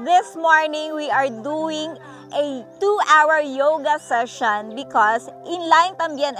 this morning we are doing a 2-hour yoga session because in line también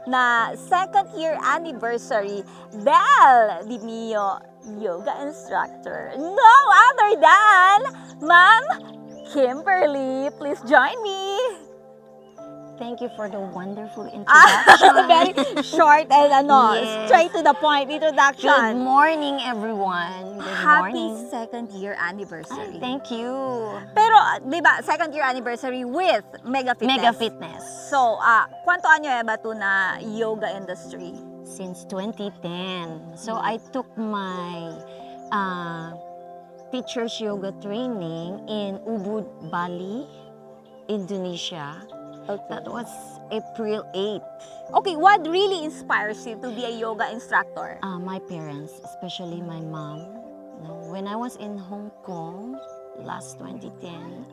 na second year anniversary del Di Mio yoga instructor. No other than Ma'am Kimberly. Please join me. Thank you for the wonderful introduction. Very short and Yes. straight to the point introduction. Good morning, everyone. Good Happy morning. second year anniversary. Thank you. Pero, di ba, second year anniversary with Mega Fitness. Mega Fitness. So, kwanto anyo ba ito na yoga industry? Since 2010. So I took my teacher's yoga training in Ubud, Bali, Indonesia. That was April 8th. Okay, what really inspires you to be a yoga instructor? My parents, especially my mom. When I was in Hong Kong last 2010,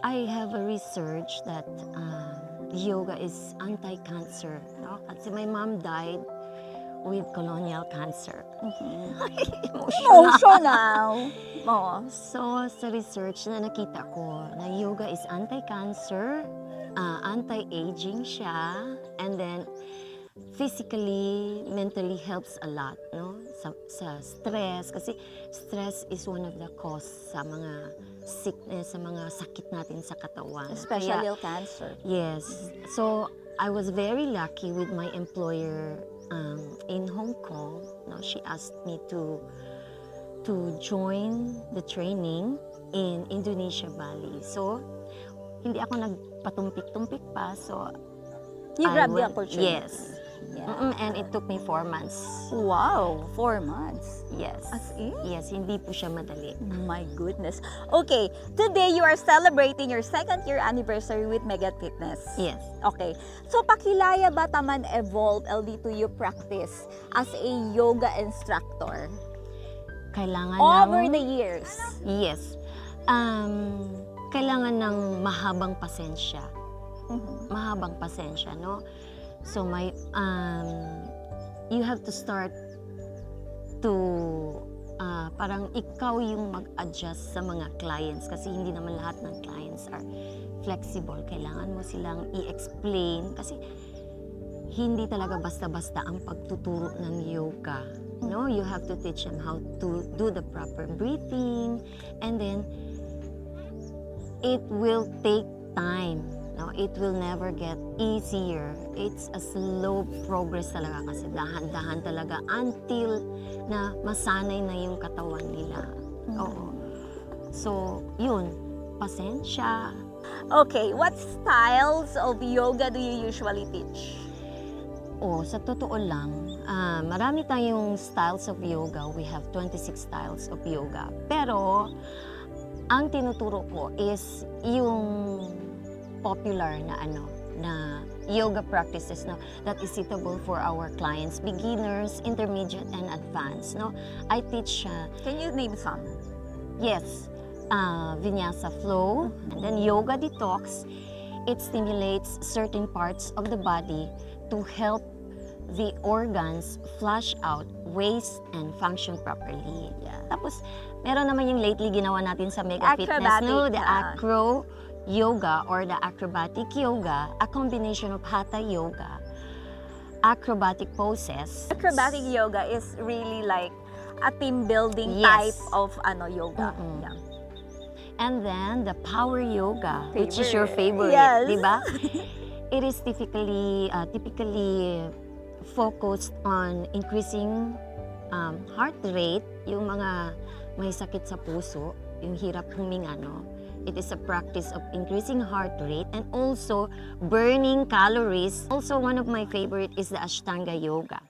I have a research that yoga is anti-cancer. No? Kasi my mom died with colonial cancer. Emotional. Oo. So, sa research na nakita ko na yoga is anti-cancer, anti-aging siya, and then physically, mentally helps a lot, no? Sa stress, kasi stress is one of the cause sa mga sickness, sa mga sakit natin sa katawan. Especially Kaya, cancer. yes. So, I was very lucky with my employer in Hong Kong. No, she asked me to join the training in Indonesia, Bali. So, hindi ako nagpatumpik-tumpik pa. So, You I grabbed the went- opportunity. Yes. Yeah. And it took me 4 months. Wow, 4 months. Yes. As in? Yes, hindi po siya madali. My goodness. Okay, today you are celebrating your second year anniversary with Mega Fitness. Yes. Okay. So, pakilaya ba taman evolve LD to you practice as a yoga instructor Kailangan over ng... the years? Yes. Kailangan ng mahabang pasensya. Mahabang pasensya, no? So, you have to start to, parang ikaw yung mag-adjust sa mga clients kasi hindi naman lahat ng clients are flexible. Kailangan mo silang i-explain kasi hindi talaga basta-basta ang pagtuturo ng yoga. No, you have to teach them how to do the proper breathing, and then it will take time. No, it will never get easier. It's a slow progress talaga kasi dahan-dahan talaga until na masanay na yung katawan nila. Oo. So, yun, pasensya. Okay, what styles of yoga do you usually teach? Sa totoo lang, marami tayong styles of yoga. We have 26 styles of yoga. Pero, ang tinuturo ko is yung popular na yoga practices that is suitable for our clients, beginners, intermediate, and advanced. No, I teach. Can you name some? Yes, Vinyasa flow, and then yoga detox. It stimulates certain parts of the body to help the organs flush out waste and function properly. Yeah. Tapos, meron naman yung lately ginawa natin sa Mega Fitness, no? The acro yoga or the acrobatic yoga, a combination of hatha yoga, acrobatic poses. Acrobatic yoga is really like a team building Yes. type of yoga. Mm-mm. Yeah. And then the power yoga, which is your Favorite. favorite, Yes. di ba? It is typically focused on increasing heart rate, yung mga may sakit sa puso, yung hirap huminga, no? It is a practice of increasing heart rate and also burning calories. Also, one of my favorite is the Ashtanga yoga.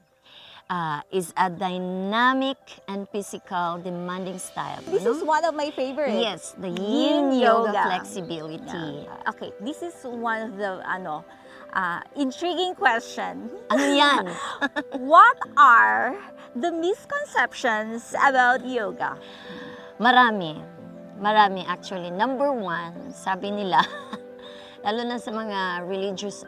Is a dynamic and physical demanding style. This is one of my favorites. Yes, the yin yoga flexibility. Yeah. Okay, this is one of the intriguing question. Ano yan? What are the misconceptions about yoga? Marami actually. Number one, sabi nila, lalo na sa mga religious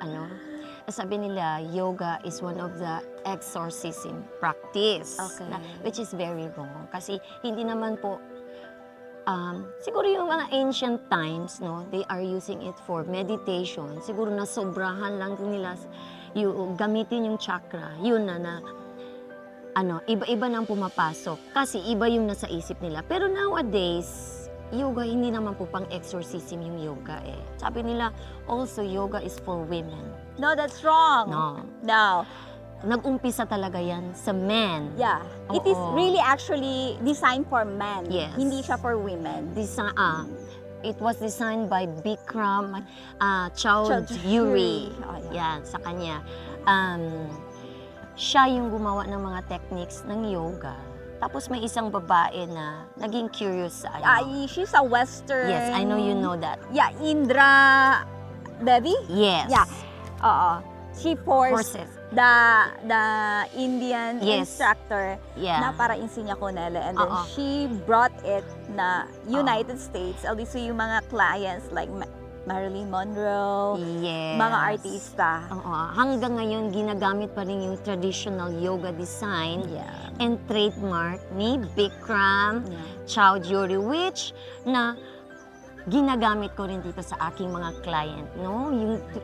sabi nila, yoga is one of the exorcism practice. Okay. Which is very wrong. Kasi hindi naman po, siguro yung mga ancient times, no, they are using it for meditation. Siguro nasobrahan lang nila yung gamitin yung chakra. Yun na iba-iba nang pumapasok. Kasi iba yung nasa isip nila. Pero nowadays, yoga, hindi naman po pang exorcism yung yoga eh. Sabi nila, also yoga is for women. No, that's wrong. No. Nag-umpisa talaga yan sa men. Yeah. It is Oo. really actually designed for men. Yes. Hindi siya for women. It was designed by Bikram Choudhury. Oh, yeah. Yan, sa kanya. Siya yung gumawa ng mga techniques ng yoga. Tapos may isang babae na naging curious sa She's a Western. Yes, I know you know that. Yeah, Indra Devi? Yes. Yeah. Oo. She forced Horses. the Indian Yes. instructor Yeah. na para insinya ko nila. And then Oo. she brought it na United States. At least yung mga clients like Marilyn Monroe, Yes. mga artista. Oo. Hanggang ngayon, ginagamit pa rin yung traditional yoga design Yeah. and trademark ni Bikram Yeah. Choudhury, which na ginagamit ko rin dito sa aking mga client, no?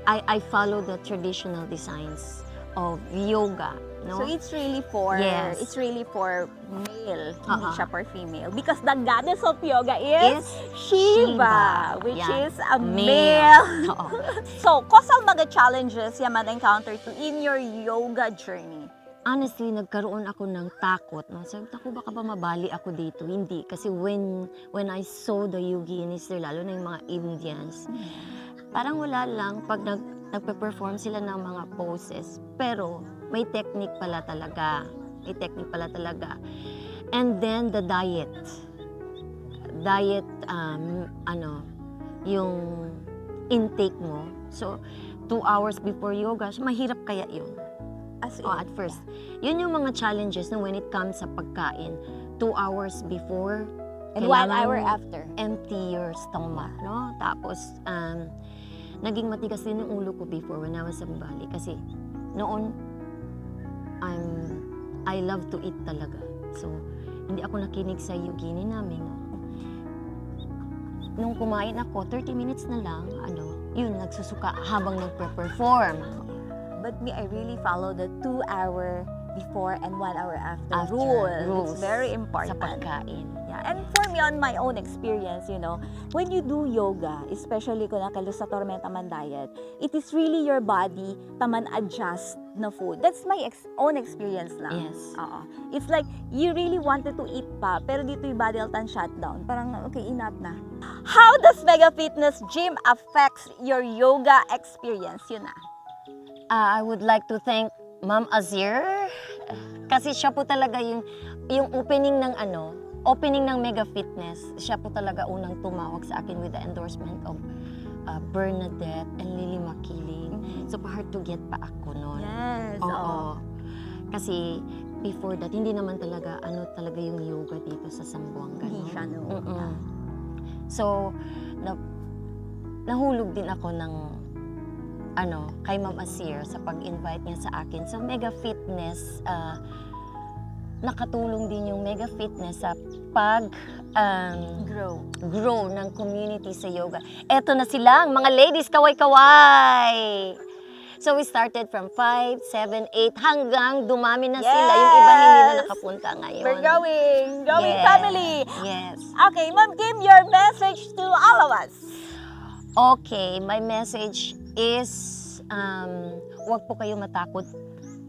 I follow the traditional designs of yoga, no? So it's really for Yes. male, hindi Uh-uh. siya for female. Because the goddess of yoga is Is Shiva, which Yan. is a male. Oo. So, kusang mga challenges yung man-encounter to in your yoga journey? Honestly, nagkaroon ako ng takot. No? Sabi ko, baka ba mabali ako dito? Hindi. Kasi when I saw the yoginis there, lalo na yung mga Indians, parang wala lang pag nagpe-perform sila ng mga poses. Pero may technique pala talaga. May technique pala talaga. And then the diet. Diet, yung intake mo. So, 2 hours before yoga, mahirap kaya yun? As in, At first. Yun yung mga challenges na when it comes sa pagkain. 2 hours before, and 1 kailangan hour mo after. empty your stomach, no? Tapos, naging matigas din yung ulo ko before when I was sa Bali. Kasi, noon, I love to eat talaga. So, hindi ako nakinig sa yogini namin, no? Nung kumain ako, 30 minutes na lang, yun, nagsusuka habang nagpe-perform. But me, I really follow the 2 hour before and 1 hour after, After rule. rules It's very Sa important. pagkain. Yeah. And for me, on my own experience, when you do yoga, especially kung nakalo sa Tormenta Man diet, it is really your body taman adjust na food. That's my own experience lang. Yes. Oo. It's like, you really wanted to eat pa, pero dito yung body health and shutdown. Parang, okay, enough na. How does Mega Fitness Gym affects your yoga experience? Yun na. I would like to thank Ma'am Azir kasi siya po talaga yung opening ng Mega Fitness. Siya po talaga unang tumawag sa akin with the endorsement of Bernadette and Lily Makiling. So, hard to get pa ako noon. Yes. Oo. Kasi before that, hindi naman talaga talaga yung yoga dito sa Zamboanga. Hindi siya, no. Mm-mm. So, nahulog din ako ng kay Ma'am Azir sa pag-invite niya sa akin. So, Mega Fitness, nakatulong din yung Mega Fitness sa grow ng community sa yoga. Eto na silang, mga ladies, kaway-kaway! So, we started from 5, 7, 8, hanggang dumami na sila. Yung iba hindi na nakapunta ngayon. We're growing Yes. family. Yes. Okay, Ma'am Kim, your message to all of us. Okay, my message is, huwag po kayo matakot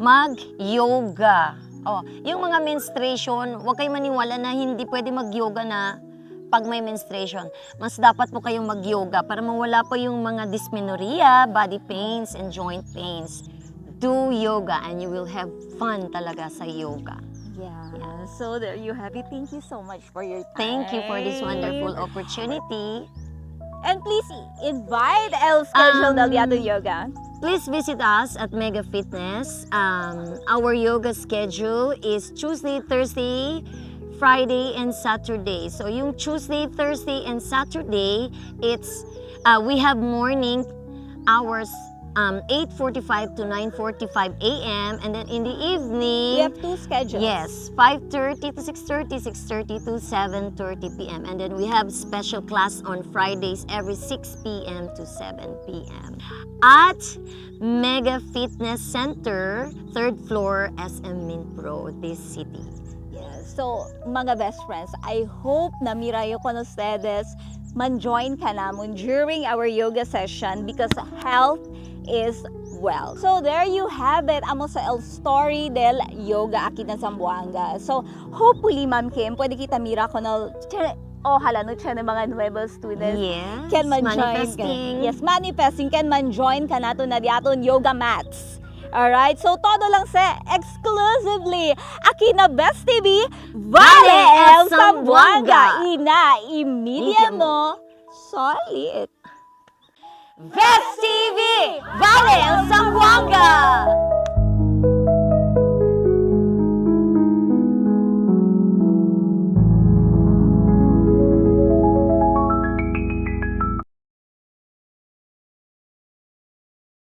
mag-yoga. Yung mga menstruation, huwag kayong maniwala na hindi pwede mag-yoga na pag may menstruation. Mas dapat po kayong mag-yoga para mawala po yung mga dysmenorrhea, body pains, and joint pains. Do yoga and you will have fun talaga sa yoga. Yeah. So there you have it. Thank you so much for your time. Thank you for this wonderful opportunity. And please invite El Schedule Delgado Yoga. Please visit us at Mega Fitness. Our yoga schedule is Tuesday, Thursday, Friday, and Saturday. So yung Tuesday, Thursday, and Saturday, we have morning hours 8:45 to 9:45 a.m. And then in the evening, We have two schedules. yes, 5:30 to 6:30, 6:30 to 7:30 p.m. And then we have special class on Fridays every 6 p.m. to 7 p.m. at Mega Fitness Center, 3rd floor, SM Minpro, this city. Yes. So, mga best friends, I hope na mirayo con ustedes man-join ka namon during our yoga session because health is wealth. So, there you have it. Amo sa El Story del Yoga aquí na Zamboanga. So, hopefully, Ma'am Kim, pwede kita mira ko na hala no siya ng mga nuevo students. Yes, Can man manifesting. join. Yes, manifesting. Can man join ka nato na diaton yoga mats. Alright, so todo lang sa exclusively aquí na Best TV Vale El Zamboanga. Ina, imedia mo, solid. Best TV Vale El Zamboanga.